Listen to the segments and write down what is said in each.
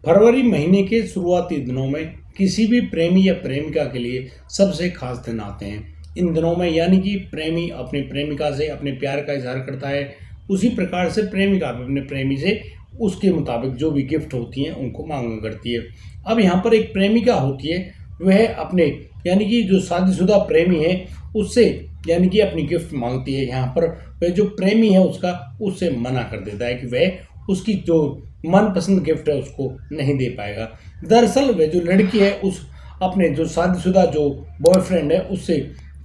फरवरी महीने के शुरुआती दिनों में किसी भी प्रेमी या प्रेमिका के लिए सबसे खास दिन आते हैं। इन दिनों में यानी कि प्रेमी अपनी प्रेमिका से अपने प्यार का इजहार करता है, उसी प्रकार से प्रेमिका भी अपने प्रेमी से उसके मुताबिक जो भी गिफ्ट होती हैं उनको मांगा करती है। अब यहाँ पर एक प्रेमिका होती है, वह अपने यानी कि जो शादीशुदा प्रेमी है उससे यानी कि अपनी गिफ्ट मांगती है। यहाँ पर वह जो प्रेमी है उसका उससे मना कर देता है कि वह उसकी जो मनपसंद गिफ्ट है उसको नहीं दे पाएगा। दरअसल वह जो लड़की है उस अपने जो शादीशुदा जो बॉयफ्रेंड है उससे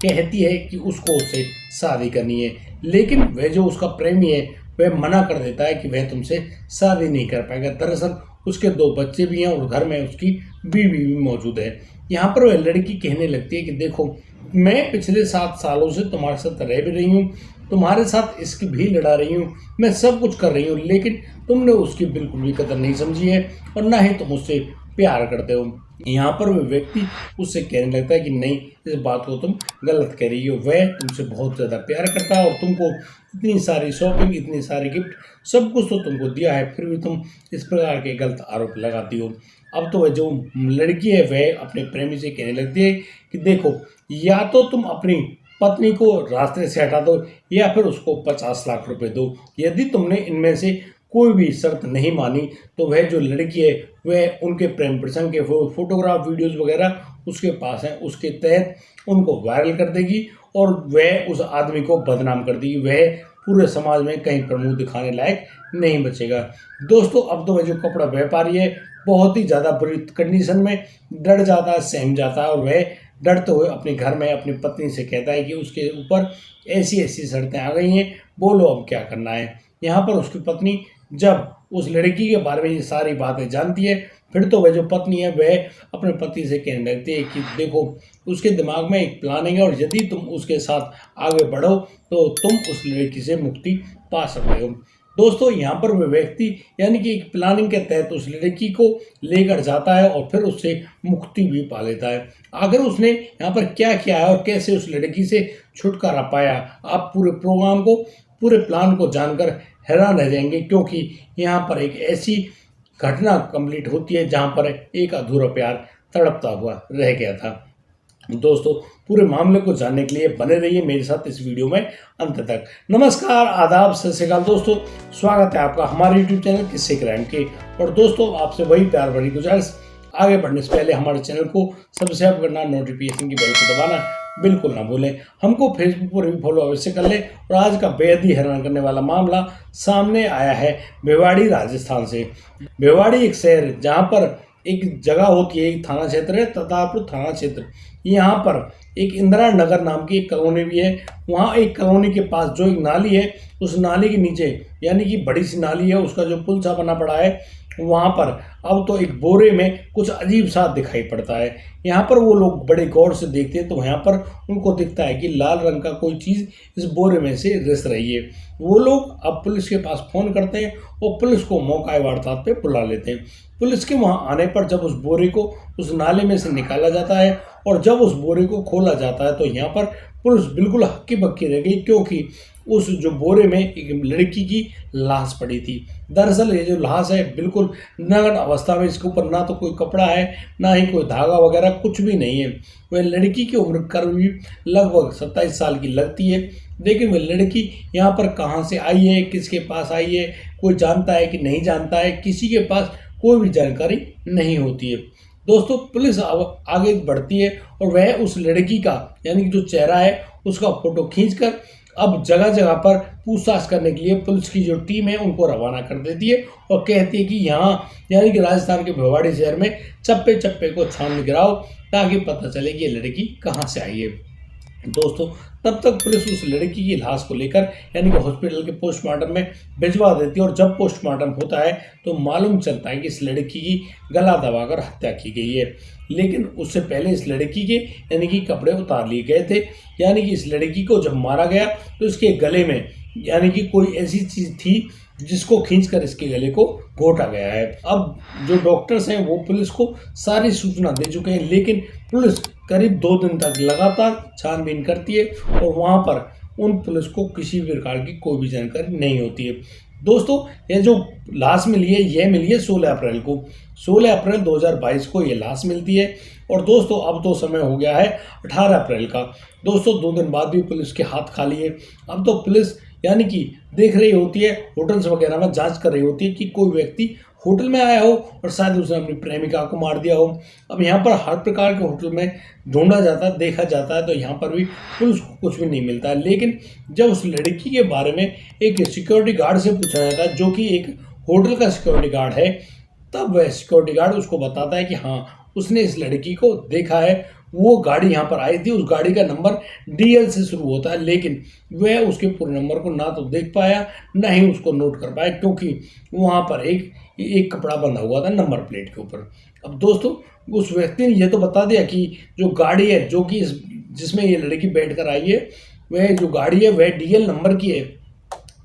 कहती है कि उसको उससे शादी करनी है, लेकिन वह जो उसका प्रेमी है वह मना कर देता है कि वह तुमसे शादी नहीं कर पाएगा। दरअसल उसके 2 बच्चे भी हैं और घर में उसकी बीवी भी मौजूद है। यहाँ पर वह लड़की कहने लगती है कि देखो, मैं पिछले 7 सालों से तुम्हारे साथ रह भी रही हूँ, तुम्हारे साथ इश्क भी लड़ा रही हूँ, मैं सब कुछ कर रही हूँ, लेकिन तुमने उसकी बिल्कुल भी कदर नहीं समझी है और ना ही तुम उससे प्यार करते हो। यहाँ पर वह व्यक्ति उससे कहने लगता है कि नहीं, इस बात को तुम गलत कह रही हो, वह तुमसे बहुत ज़्यादा प्यार करता है और तुमको इतनी सारी शॉपिंग, इतनी सारी गिफ्ट, सब कुछ तो तुमको दिया है, फिर भी तुम इस प्रकार के गलत आरोप लगाती हो। अब तो वह जो लड़की है वह अपने प्रेमी से कहने लगती है कि देखो, या तो तुम अपनी पत्नी को रास्ते से हटा दो या फिर उसको 50 लाख रुपए दो। यदि तुमने इनमें से कोई भी शर्त नहीं मानी तो वह जो लड़की है वह उनके प्रेम प्रसंग के फोटोग्राफ, वीडियोस वगैरह उसके पास हैं, उसके तहत उनको वायरल कर देगी और वह उस आदमी को बदनाम कर देगी। वह पूरे समाज में कहीं पर मुंह दिखाने लायक नहीं बचेगा। दोस्तों, अब तो वह जो कपड़ा व्यापारी है बहुत ही ज़्यादा बुरी कंडीशन में डर जाता है, सहम जाता है और वह डरते हुए अपने घर में अपनी पत्नी से कहता है कि उसके ऊपर ऐसी ऐसी शर्तें आ गई हैं, बोलो अब क्या करना है। यहाँ पर उसकी पत्नी जब उस लड़की के बारे में ये सारी बातें जानती है, फिर तो वह जो पत्नी है वह अपने पति से कहने लगती है कि देखो, उसके दिमाग में एक प्लानिंग है और यदि तुम उसके साथ आगे बढ़ो तो तुम उस लड़की से मुक्ति पा सकते हो। दोस्तों, यहाँ पर वह व्यक्ति यानी कि एक प्लानिंग के तहत उस लड़की को लेकर जाता है और फिर उससे मुक्ति भी पा लेता है। अगर उसने यहाँ पर क्या किया है और कैसे उस लड़की से छुटकारा पाया, आप पूरे प्रोग्राम को, पूरे प्लान को जानकर हैरान रह जाएंगे, क्योंकि यहाँ पर एक ऐसी घटना कंप्लीट होती है जहाँ पर एक अधूरा प्यार तड़पता हुआ रह गया था। दोस्तों, पूरे मामले को जानने के लिए बने रहिए मेरे साथ इस वीडियो में अंत तक। नमस्कार, आदाब, सत श्री अकाल दोस्तों, स्वागत है आपका हमारे YouTube चैनल किस्से क्राइम के। और दोस्तों, आपसे वही प्यार भरी गुजारिश, आगे बढ़ने से पहले हमारे चैनल को सब्सक्राइब करना, नोटिफिकेशन की बेल को दबाना बिल्कुल ना भूलें। हमको फेसबुक पर भी फॉलो अवश्य कर लें। और आज का बेहद ही हैरान करने वाला मामला सामने आया है भिवाड़ी, राजस्थान से। भिवाड़ी एक शहर जहाँ पर एक जगह होती है, एक थाना क्षेत्र है, ततापुर थाना क्षेत्र। यहाँ पर एक इंदिरा नगर नाम की एक कॉलोनी भी है। वहाँ एक कॉलोनी के पास जो एक नाली है, उस नाली के नीचे यानी कि बड़ी सी नाली है, उसका जो पुल सा बना पड़ा है, वहाँ पर अब तो एक बोरे में कुछ अजीब सा दिखाई पड़ता है। यहाँ पर वो लोग बड़े गौर से देखते हैं तो यहाँ पर उनको दिखता है कि लाल रंग का कोई चीज़ इस बोरे में से रिस रही है। वो लोग अब पुलिस के पास फ़ोन करते हैं और पुलिस को मौका वारदात पे बुला लेते हैं। पुलिस के वहाँ आने पर जब उस बोरे को उस नाले में से निकाला जाता है और जब उस बोरे को खोला जाता है तो यहाँ पर पुलिस बिल्कुल हक्की बक्की रह गई, क्योंकि उस जो बोरे में एक लड़की की लाश पड़ी थी। दरअसल ये जो लाश है बिल्कुल नग्न अवस्था में, इसके ऊपर ना तो कोई कपड़ा है, ना ही कोई धागा वगैरह, कुछ भी नहीं है। वह लड़की की उम्र करीब लगभग 27 साल की लगती है, लेकिन वह लड़की यहाँ पर कहाँ से आई है, किसके पास आई है, कोई जानता है कि नहीं जानता है, किसी के पास कोई भी जानकारी नहीं होती है। दोस्तों, पुलिस अब आगे बढ़ती है और वह उस लड़की का यानी कि जो चेहरा है उसका फोटो खींचकर अब जगह जगह पर पूछताछ करने के लिए पुलिस की जो टीम है उनको रवाना कर देती है और कहती है कि यहाँ यानी कि राजस्थान के भिवाड़ी शहर में चप्पे चप्पे को छान गिराओ ताकि पता चले कि ये लड़की कहाँ से आई है। दोस्तों, तब तक पुलिस उस लड़की की लाश को लेकर यानी कि हॉस्पिटल के पोस्टमार्टम में भिजवा देती है और जब पोस्टमार्टम होता है तो मालूम चलता है कि इस लड़की की गला दबाकर हत्या की गई है। लेकिन उससे पहले इस लड़की के यानी कि कपड़े उतार लिए गए थे। यानी कि इस लड़की को जब मारा गया तो इसके गले में यानी कि कोई ऐसी चीज़ थी जिसको खींचकर इसके गले को घोटा गया है। अब जो डॉक्टर्स हैं वो पुलिस को सारी सूचना दे चुके हैं, लेकिन पुलिस करीब 2 दिन तक लगातार छानबीन करती है और वहाँ पर उन पुलिस को किसी भी प्रकार की कोई भी जानकारी नहीं होती है। दोस्तों ये जो लाश मिली है ये मिली है 16 अप्रैल को। 16 अप्रैल 2022 को ये लाश मिलती है। और दोस्तों अब तो समय हो गया है 18 अप्रैल का। दोस्तों 2 दिन बाद भी पुलिस के हाथ खाली है। अब तो पुलिस यानी कि देख रही होती है, होटल्स वगैरह में जांच कर रही होती है कि कोई व्यक्ति होटल में आया हो और शायद उसने अपनी प्रेमिका को मार दिया हो। अब यहाँ पर हर प्रकार के होटल में ढूंढा जाता है, देखा जाता है, तो यहाँ पर भी पुलिस को कुछ भी नहीं मिलता है। लेकिन जब उस लड़की के बारे में एक सिक्योरिटी गार्ड से पूछा जाता है, जो कि एक होटल का सिक्योरिटी गार्ड है, तब वह सिक्योरिटी गार्ड उसको बताता है कि हाँ उसने इस लड़की को देखा है। वो गाड़ी यहाँ पर आई थी, उस गाड़ी का नंबर DL से शुरू होता है, लेकिन वह उसके पूरे नंबर को ना तो देख पाया ना ही उसको नोट कर पाया, क्योंकि वहाँ पर एक कपड़ा बंधा हुआ था नंबर प्लेट के ऊपर। अब दोस्तों उस व्यक्ति ने यह तो बता दिया कि जो गाड़ी है, जो कि जिसमें ये लड़की बैठ कर आई है, वह जो गाड़ी है वह DL नंबर की है।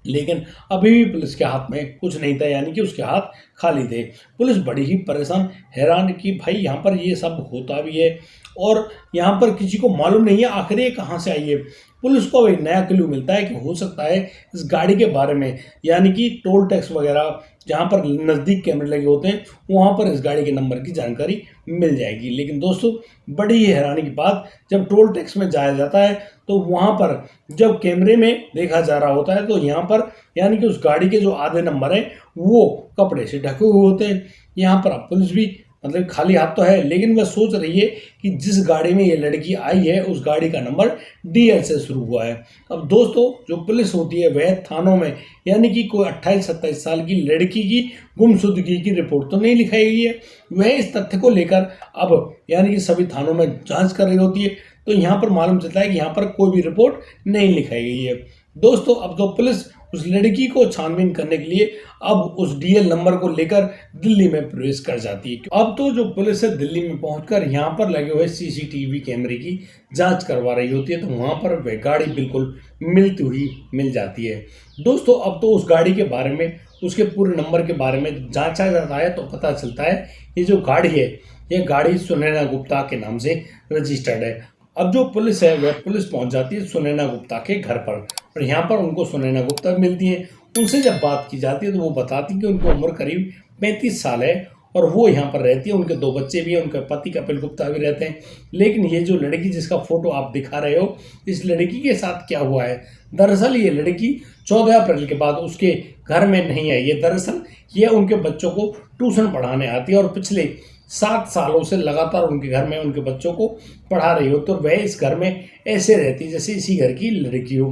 लेकिन अभी भी पुलिस के हाथ में कुछ नहीं था, यानी कि उसके हाथ खाली थे। पुलिस बड़ी ही परेशान, हैरान कि भाई यहाँ पर ये सब होता भी है और यहाँ पर किसी को मालूम नहीं है आखिर ये कहाँ से आई है। पुलिस को अब एक नया क्लू मिलता है कि हो सकता है इस गाड़ी के बारे में, यानी कि टोल टैक्स वगैरह जहाँ पर नज़दीक कैमरे लगे होते हैं वहाँ पर इस गाड़ी के नंबर की जानकारी मिल जाएगी। लेकिन दोस्तों बड़ी ही हैरानी की बात, जब टोल टैक्स में जाया जाता है तो वहाँ पर जब कैमरे में देखा जा रहा होता है तो यहाँ पर यानी कि उस गाड़ी के जो आधे नंबर हैं वो कपड़े से ढके हुए होते हैं। यहाँ पर अब पुलिस भी मतलब खाली हाथ तो है, लेकिन वह सोच रही है कि जिस गाड़ी में ये लड़की आई है उस गाड़ी का नंबर DL से शुरू हुआ है। अब दोस्तों जो पुलिस होती है वह थानों में यानी कि कोई 28-27 साल की लड़की की गुमशुदगी की रिपोर्ट तो नहीं लिखाई गई है, वह इस तथ्य को लेकर अब यानी कि सभी थानों में जांच कर रही होती है। तो यहाँ पर मालूम चलता है कि यहाँ पर कोई भी रिपोर्ट नहीं लिखाई गई है। दोस्तों अब तो पुलिस उस लड़की को छानबीन करने के लिए अब उस DL नंबर को लेकर दिल्ली में प्रवेश कर जाती है। अब तो जो पुलिस है दिल्ली में पहुंचकर यहाँ पर लगे हुए CCTV कैमरे की जांच करवा रही होती है, तो वहाँ पर वह गाड़ी बिल्कुल मिलती हुई मिल जाती है। दोस्तों अब तो उस गाड़ी के बारे में, उसके पूरे नंबर के बारे में जांचा जाता है तो पता चलता है ये जो गाड़ी है ये गाड़ी सुनैना गुप्ता के नाम से रजिस्टर्ड है। अब जो पुलिस है वह पुलिस पहुंच जाती है सुनैना गुप्ता के घर पर और यहाँ पर उनको सुनैना गुप्ता मिलती है। उनसे जब बात की जाती है तो वो बताती है कि उनकी उम्र करीब 35 साल है और वो यहाँ पर रहती है। उनके 2 बच्चे भी हैं, उनके पति कपिल गुप्ता भी रहते हैं। लेकिन ये जो लड़की जिसका फोटो आप दिखा रहे हो, इस लड़की के साथ क्या हुआ है, दरअसल ये लड़की 14 अप्रैल के बाद उसके घर में नहीं आई है। दरअसल ये उनके बच्चों को ट्यूशन पढ़ाने आती है और पिछले 7 सालों से लगातार उनके घर में उनके बच्चों को पढ़ा रही हो, तो वह इस घर में ऐसे रहती जैसे इसी घर की लड़की हो।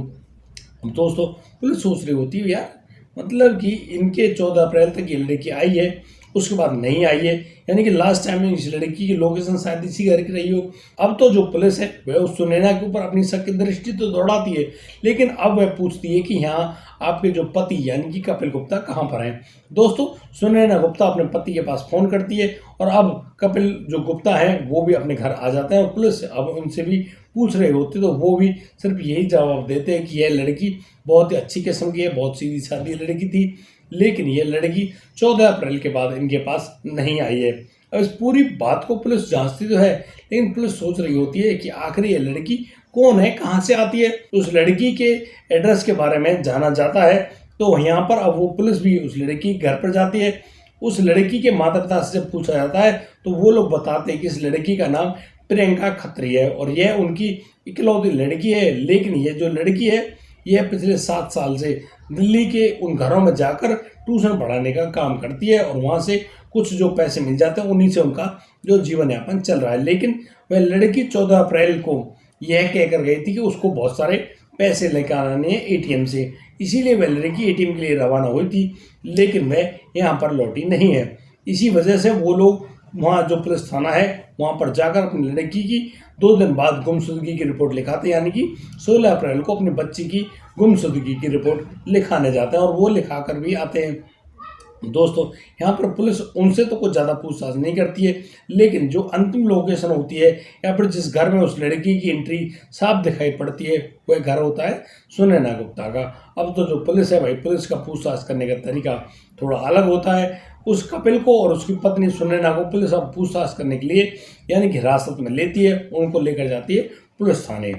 दोस्तों पुलिस सोच रही होती है यार, मतलब कि इनके 14 अप्रैल तक ये लड़की आई है, उसके बाद नहीं आई है, यानी कि लास्ट टाइम इस लड़की की लोकेशन शायद इसी घर की रही हो। अब तो जो पुलिस है वह उस सुनैना के ऊपर अपनी शक की दृष्टि तो दौड़ाती है, लेकिन अब वह पूछती है कि यहाँ आपके जो पति यानी कि कपिल गुप्ता कहाँ पर हैं। दोस्तों सुनैना गुप्ता अपने पति के पास फ़ोन करती है और अब कपिल जो गुप्ता हैं वो भी अपने घर आ जाते हैं और पुलिस अब उनसे भी पूछ रहे होते तो वो भी सिर्फ यही जवाब देते हैं कि यह लड़की बहुत ही अच्छी किस्म की है, बहुत सीधी सादी लड़की थी, लेकिन ये लड़की 14 अप्रैल के बाद इनके पास नहीं आई है। अब इस पूरी बात को पुलिस जांचती तो है, लेकिन पुलिस सोच रही होती है कि आखिर ये लड़की कौन है, कहाँ से आती है। उस लड़की के एड्रेस के बारे में जाना जाता है तो यहाँ पर अब वो पुलिस भी उस लड़की के घर पर जाती है। उस लड़की के माता पिता से जब पूछा जाता है तो वो लोग बताते हैं कि इस लड़की का नाम प्रियंका खत्री है और यह उनकी इकलौती लड़की है। लेकिन ये जो लड़की है यह पिछले 7 साल से दिल्ली के उन घरों में जाकर ट्यूशन पढ़ाने का काम करती है और वहाँ से कुछ जो पैसे मिल जाते हैं उन्हीं से उनका जो जीवन यापन चल रहा है। लेकिन वह लड़की 14 अप्रैल को यह कहकर गई थी कि उसको बहुत सारे पैसे लेकर आने हैं ATM से, इसीलिए वह लड़की ATM के लिए रवाना हुई थी, लेकिन वह यहाँ पर लौटी नहीं है। इसी वजह से वो लोग वहाँ जो पुलिस थाना है वहाँ पर जाकर अपनी लड़की की 2 दिन बाद गुमशुदगी की रिपोर्ट लिखाते हैं, यानी कि 16 अप्रैल को अपनी बच्ची की गुमशुदगी की रिपोर्ट लिखाने जाते हैं और वो लिखा कर भी आते हैं। दोस्तों यहाँ पर पुलिस उनसे तो कुछ ज़्यादा पूछताछ नहीं करती है, लेकिन जो अंतिम लोकेशन होती है या फिर जिस घर में उस लड़की की एंट्री साफ दिखाई पड़ती है वह घर होता है सुनैना गुप्ता का। अब तो जो पुलिस है भाई, पुलिस का पूछताछ करने का तरीका थोड़ा अलग होता है। उस कपिल को और उसकी पत्नी सुनैना को पुलिस अब पूछताछ करने के लिए यानी कि हिरासत में लेती है, उनको लेकर जाती है पुलिस थाने।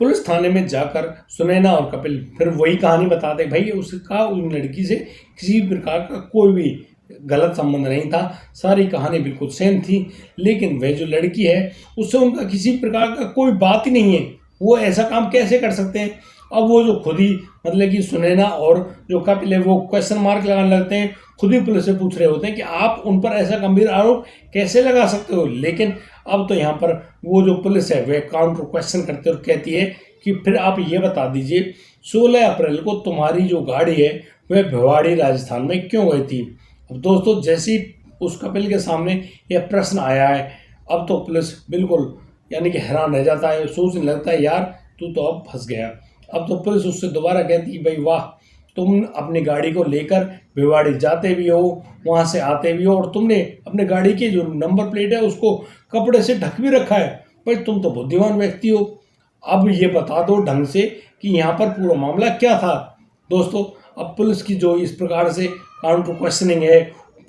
पुलिस थाने में जाकर सुनैना और कपिल फिर वही कहानी बताते भाई उसका उन लड़की से किसी प्रकार का कोई भी गलत संबंध नहीं था, सारी कहानी बिल्कुल सेम थी। लेकिन वह जो लड़की है उससे उनका किसी प्रकार का कोई बात ही नहीं है, वो ऐसा काम कैसे कर सकते हैं। अब वो जो खुद ही मतलब कि सुनैना और जो कपिल है वो क्वेश्चन मार्क लगाने लगते हैं, खुद ही पुलिस से पूछ रहे होते हैं कि आप उन पर ऐसा गंभीर आरोप कैसे लगा सकते हो। लेकिन अब तो यहाँ पर वो जो पुलिस है वह काउंटर क्वेश्चन करते और कहती है कि फिर आप ये बता दीजिए 16 अप्रैल को तुम्हारी जो गाड़ी है वह भिवाड़ी राजस्थान में क्यों गई थी। अब दोस्तों जैसे ही उस कपिल के सामने यह प्रश्न आया है, अब तो पुलिस बिल्कुल यानी कि हैरान रह जाता है, सोचने लगता है यार तू तो अब फंस गया। अब तो पुलिस उससे दोबारा कहती है भाई वाह, तुम अपनी गाड़ी को लेकर भिवाड़ी जाते भी हो, वहाँ से आते भी हो, और तुमने अपने गाड़ी की जो नंबर प्लेट है उसको कपड़े से ढक भी रखा है। भाई तुम तो बुद्धिमान व्यक्ति हो, अब ये बता दो ढंग से कि यहाँ पर पूरा मामला क्या था। दोस्तों अब पुलिस की जो इस प्रकार से काउंटर क्वेश्चनिंग है,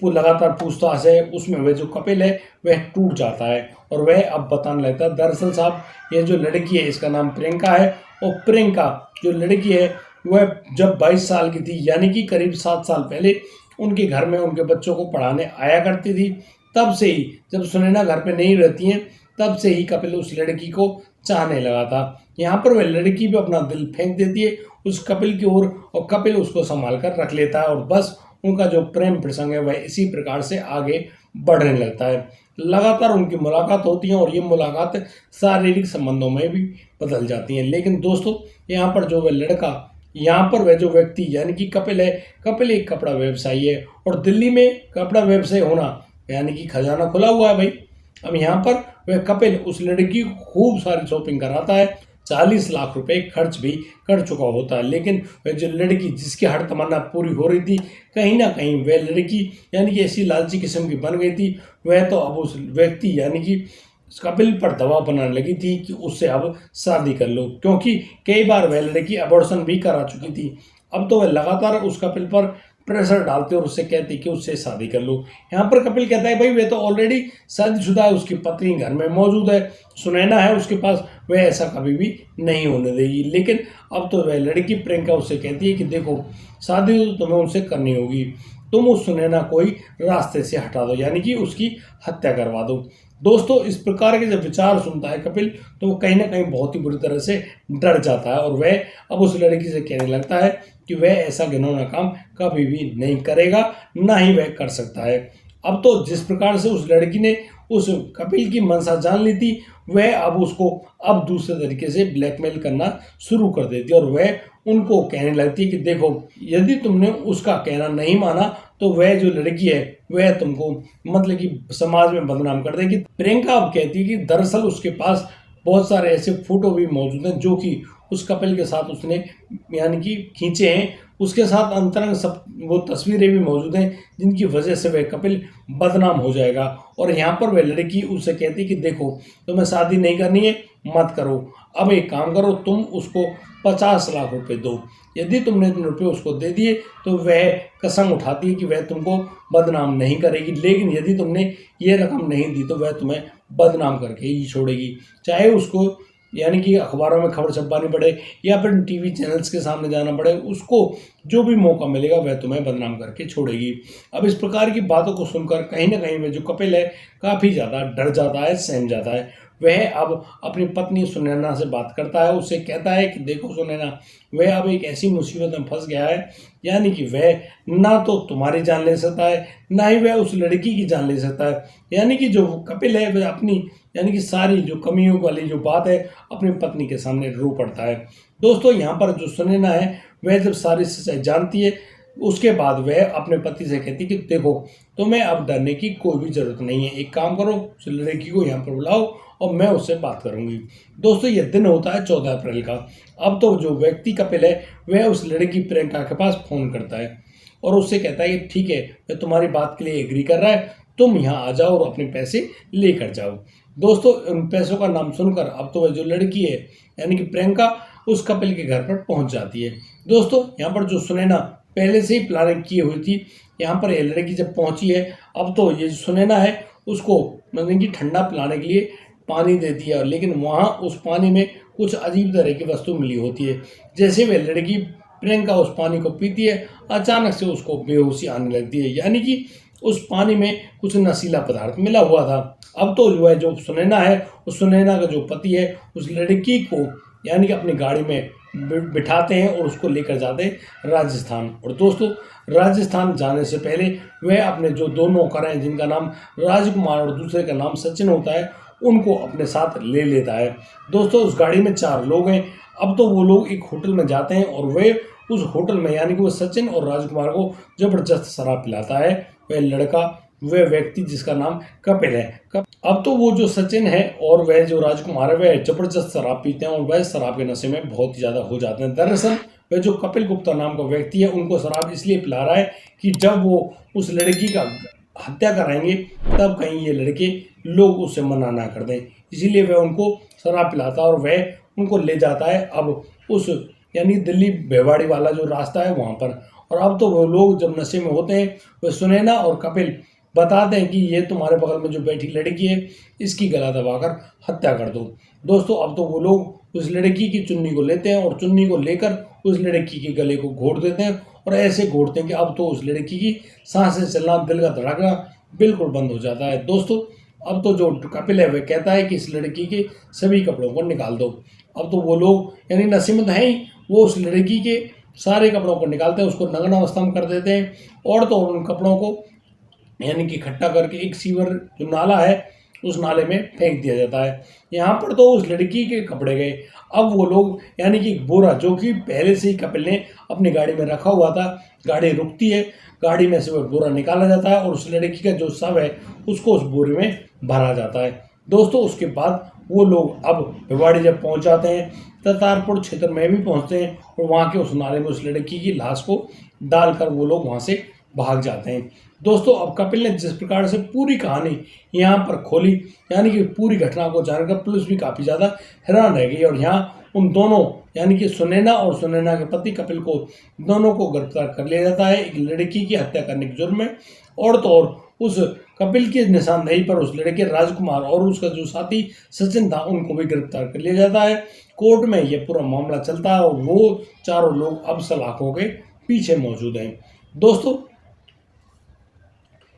वो लगातार पूछताछ है, उसमें वह जो कपिल है वह टूट जाता है और वह अब बताने लगता है दरअसल साहब ये जो लड़की है इसका नाम प्रियंका है, और प्रियंका जो लड़की है वह जब 22 साल की थी यानी कि करीब 7 साल पहले उनके घर में उनके बच्चों को पढ़ाने आया करती थी। तब से ही जब सुनैना घर पे नहीं रहती हैं तब से ही कपिल उस लड़की को चाहने लगा था। यहाँ पर वह लड़की भी अपना दिल फेंक देती है उस कपिल की ओर और कपिल उसको संभाल कर रख लेता है और बस उनका जो प्रेम प्रसंग है वह इसी प्रकार से आगे बढ़ने लगता है। लगातार उनकी मुलाकात होती है और ये मुलाकात शारीरिक संबंधों में भी बदल जाती हैं। लेकिन दोस्तों यहाँ पर जो वह लड़का, यहाँ पर वह जो व्यक्ति यानी कि कपिल है, कपिल एक कपड़ा व्यवसायी है और दिल्ली में कपड़ा व्यवसाय होना यानी कि खजाना खुला हुआ है भाई। अब यहाँ पर वह कपिल उस लड़की को खूब सारी शॉपिंग कराता है, 40 लाख रुपए खर्च भी कर चुका होता है। लेकिन वह जो लड़की जिसकी हर तमन्ना पूरी हो रही थी, कहीं ना कहीं वह लड़की यानी कि ऐसी लालची किस्म की बन गई थी। वह तो अब उस व्यक्ति यानी कि कपिल पर दबाव बनाने लगी थी कि उससे अब शादी कर लो, क्योंकि कई बार वह लड़की अबॉर्शन भी करा चुकी थी। अब तो वह लगातार उस कपिल पर प्रेशर डालते और उससे कहती कि उससे शादी कर लो। यहाँ पर कपिल कहता है भाई वह तो ऑलरेडी शादीशुदा है, उसकी पत्नी घर में मौजूद है, सुनैना है उसके पास, वह ऐसा कभी भी नहीं होने देगी। लेकिन अब तो वह लड़की प्रियंका उससे कहती है कि देखो शादी तो तुम्हें उनसे करनी होगी, तुम उस सुनैना को ही रास्ते से हटा दो यानी कि उसकी हत्या करवा दो। दोस्तों इस प्रकार के जब विचार सुनता है कपिल तो वो कहीं ना कहीं बहुत ही बुरी तरह से डर जाता है और वह अब उस लड़की से कहने लगता है कि वह ऐसा घिनौना काम कभी भी नहीं करेगा, ना ही वह कर सकता है। अब तो जिस प्रकार से उस लड़की ने उस कपिल की मंशा जान ली थी, वह अब उसको अब दूसरे तरीके से ब्लैकमेल करना शुरू कर देती है और वह उनको कहने लगती है कि देखो यदि तुमने उसका कहना नहीं माना तो वह जो लड़की है वह तुमको मतलब कि समाज में बदनाम कर देगी। प्रियंका अब कहती है कि दरअसल उसके पास बहुत सारे ऐसे फोटो भी मौजूद हैं जो कि उस कपिल के साथ उसने यानी कि खींचे हैं, उसके साथ अंतरंग सब वो तस्वीरें भी मौजूद हैं जिनकी वजह से वह कपिल बदनाम हो जाएगा। और यहाँ पर वह लड़की उससे कहती कि देखो तुम्हें शादी नहीं करनी है मत करो, अब एक काम करो तुम उसको 50 लाख रुपए दो, यदि तुमने इतने रुपये उसको दे दिए तो वह कसम उठाती है कि वह तुमको बदनाम नहीं करेगी, लेकिन यदि तुमने ये रकम नहीं दी तो वह तुम्हें बदनाम करके ही छोड़ेगी, चाहे उसको यानी कि अखबारों में खबर छपवानी पड़े या फिर टीवी चैनल्स के सामने जाना पड़े, उसको जो भी मौका मिलेगा वह तुम्हें बदनाम करके छोड़ेगी। अब इस प्रकार की बातों को सुनकर कहीं ना कहीं वह जो कपिल है काफ़ी ज़्यादा डर जाता है, सहम जाता है। वह अब अपनी पत्नी सुनैना से बात करता है, उससे कहता है कि देखो सुनैना, वह अब एक ऐसी मुसीबत में फंस गया है यानी कि वह ना तो तुम्हारी जान ले सकता है ना ही वह उस लड़की की जान ले सकता है। यानी कि जो कपिल है वह अपनी यानी कि सारी जो कमियों वाली जो बात है अपनी पत्नी के सामने रो पड़ता है। दोस्तों यहाँ पर जो सुनैना है वह जब सारी सच्चाई जानती है उसके बाद वह अपने पति से कहती कि देखो तुम्हें अब डरने की कोई भी जरूरत नहीं है, एक काम करो उस लड़की को यहाँ पर बुलाओ और मैं उससे बात करूंगी। दोस्तों यह दिन होता है 14 अप्रैल का। अब तो जो व्यक्ति कपिल है वह उस लड़की प्रियंका के पास फ़ोन करता है और उससे कहता है कि ठीक है मैं तुम्हारी बात के लिए एग्री कर रहा है, तुम यहाँ आ जाओ और अपने पैसे लेकर जाओ। दोस्तों उन पैसों का नाम सुनकर अब तो वह जो लड़की है यानी कि प्रियंका उस कपिल के घर पर पहुँच जाती है। दोस्तों यहाँ पर जो सुनैना पहले से ही प्लानिंग की हुई थी, यहाँ पर यह लड़की जब पहुँची है अब तो ये जो सुनैना है उसको मतलब कि ठंडा पिलाने के लिए पानी देती है, लेकिन वहाँ उस पानी में कुछ अजीब तरह की वस्तु मिली होती है। जैसे वह लड़की प्रियंका उस पानी को पीती है, अचानक से उसको बेहोशी आने लगती है, यानी कि उस पानी में कुछ नशीला पदार्थ मिला हुआ था। अब तो जो है, जो सुनैना है, उस सुनैना का जो पति है उस लड़की को यानी कि अपनी गाड़ी में बिठाते हैं और उसको लेकर जाते हैं राजस्थान। और दोस्तों, राजस्थान जाने से पहले वह अपने जो दो नौकर हैं, जिनका नाम राजकुमार और दूसरे का नाम सचिन होता है, उनको अपने साथ ले लेता है। दोस्तों, उस गाड़ी में 4 लोग हैं। अब तो वो लोग एक होटल में जाते हैं और वे उस होटल में यानी कि वो सचिन और राजकुमार को ज़बरदस्त शराब पिलाता है वह लड़का, वह व्यक्ति जिसका नाम कपिल है। अब तो वो जो सचिन है और वह जो राजकुमार है वह जबरदस्त शराब पीते हैं और वह शराब के नशे में बहुत ही ज़्यादा हो जाते हैं। दरअसल वह जो कपिल गुप्ता नाम का व्यक्ति है उनको शराब इसलिए पिला रहा है कि जब वो उस लड़की का हत्या कराएंगे तब कहीं ये लड़के लोग उससे मना ना कर दें, इसीलिए वह उनको शराब पिलाता है और वह उनको ले जाता है अब उस यानी दिल्ली भिवाड़ी वाला जो रास्ता है वहाँ पर। और अब तो वो लोग जब नशे में होते हैं, वह सुनैना और कपिल बताते हैं कि ये तुम्हारे बगल में जो बैठी लड़की है इसकी गला दबाकर हत्या कर दो। दोस्तों, अब तो वो लोग उस लड़की की चुन्नी को लेते हैं और चुन्नी को लेकर उस लड़की के गले को घोट देते हैं और ऐसे घोटते हैं कि अब तो उस लड़की की सांसें चलना, दिल का धड़कना बिल्कुल बंद हो जाता है। दोस्तों, अब तो जो कपिल है वह कहता है कि इस लड़की के सभी कपड़ों को निकाल दो। अब तो वो लोग यानी नशे में तो है ही, वो उस लड़की के सारे कपड़ों को निकालते हैं, उसको नग्न अवस्था में कर देते हैं और तो उन कपड़ों को यानी कि इकट्ठा करके एक सीवर जो नाला है उस नाले में फेंक दिया जाता है। यहाँ पर तो उस लड़की के कपड़े गए। अब वो लोग यानी कि बोरा जो कि पहले से ही कपिल ने अपनी गाड़ी में रखा हुआ था, गाड़ी रुकती है, गाड़ी में से वह बोरा निकाला जाता है और उस लड़की का जो शव है उसको उस बोरे में भरा जाता है। दोस्तों, उसके बाद वो लोग अब भिवाड़ी जब पहुँच जाते हैं, करतारपुर क्षेत्र में भी पहुँचते हैं और वहाँ के उस नाले में उस लड़की की लाश को डालकर वो लोग वहाँ से भाग जाते हैं। दोस्तों, अब कपिल ने जिस प्रकार से पूरी कहानी यहाँ पर खोली, यानी कि पूरी घटना को जानकर पुलिस भी काफ़ी ज़्यादा हैरान रह गई और यहाँ उन दोनों यानी कि सुनैना और सुनैना के पति कपिल को दोनों को गिरफ्तार कर लिया जाता है एक लड़की की हत्या करने के जुर्म में। और तो और उस कपिल की निशानदेही पर उस लड़के राजकुमार और उसका जो साथी सचिन था उनको भी गिरफ्तार कर लिया जाता है। कोर्ट में ये पूरा मामला चलता है और वो चारों लोग अब सलाखों के पीछे मौजूद हैं। दोस्तों,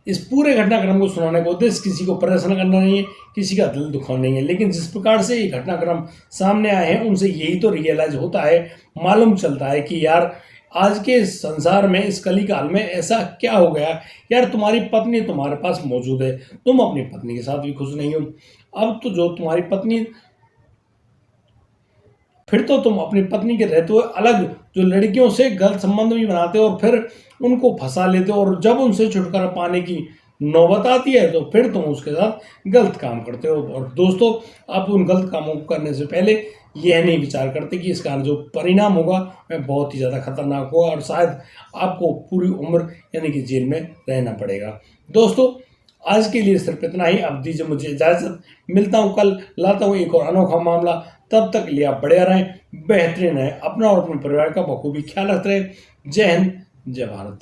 इस पूरे घटनाक्रम को सुनाने का उद्देश्य किसी को परेशान करना नहीं है, किसी का दिल दुखाना नहीं है, लेकिन जिस प्रकार से ये घटनाक्रम सामने आए हैं उनसे यही तो रियलाइज होता है, मालूम चलता है कि यार आज के संसार में, इस कली काल में ऐसा क्या हो गया यार, तुम्हारी पत्नी तुम्हारे पास मौजूद है, तुम अपनी पत्नी के साथ भी खुश नहीं हो। अब तो जो तुम्हारी पत्नी, फिर तो तुम अपनी पत्नी के रहते हुए अलग जो लड़कियों से गलत संबंध भी बनाते हो और फिर उनको फंसा लेते हो और जब उनसे छुटकारा पाने की नौबत आती है तो फिर तुम उसके साथ गलत काम करते हो। और दोस्तों, आप उन गलत कामों को करने से पहले यह नहीं विचार करते कि इसका जो परिणाम होगा वह बहुत ही ज़्यादा खतरनाक होगा और शायद आपको पूरी उम्र यानी कि जेल में रहना पड़ेगा। दोस्तों, आज के लिए सिर्फ इतना ही। अब दीजिए मुझे इजाज़त, मिलता हूँ कल, लाता हूँ एक और अनोखा मामला। तब तक के लिए आप बढ़िया रहें, बेहतरीन रहें, अपना और अपने परिवार का बखूबी ख्याल रखते रहें। जय हिंद, जय भारत।